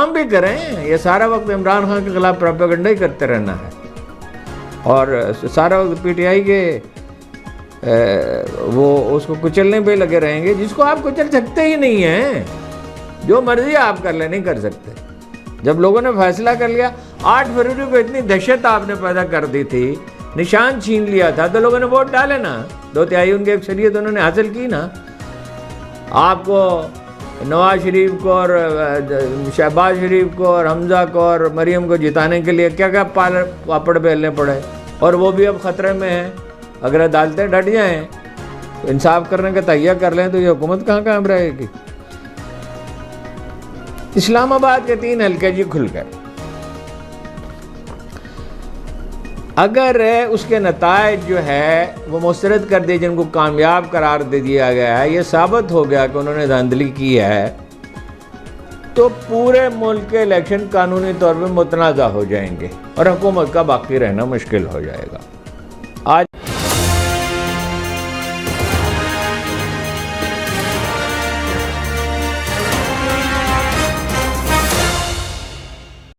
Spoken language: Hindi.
काम भी करें, ये सारा वक्त इमरान खान के खिलाफ प्रोपेगेंडा ही करते रहना है और सारा वक्त पीटीआई के वो उसको कुचलने पे लगे रहेंगे, जिसको आप कुचल सकते ही नहीं हैं। जो मर्जी आप कर ले, नहीं कर सकते। जब लोगों ने फैसला कर लिया, 8 फरवरी को इतनी दहशत आपने पैदा कर दी थी, निशान छीन लिया था, तो लोगों ने वोट डाले ना, 2/3 उनकी अक्सरियत उन्होंने हासिल की ना। आपको नवाज शरीफ को और शहबाज शरीफ को और हमजा को और मरियम को जिताने के लिए क्या क्या पापड़ बेलने पड़े, और वो भी अब ख़तरे में है। अगर अदालतें डट जाएं, तो इंसाफ करने का तैयार कर लें, तो ये हुकूमत कहाँ कायम रहेगी। इस्लामाबाद के 3 हल्के जी खुल गए। अगर उसके नतायज जो है वो मुस्तरद कर दिए, जिनको कामयाब करार दे दिया गया है, ये साबित हो गया कि उन्होंने धांधली की है, तो पूरे मुल्क के इलेक्शन कानूनी तौर पर मुतनाज़ा हो जाएंगे और हुकूमत का बाकी रहना मुश्किल हो जाएगा। आज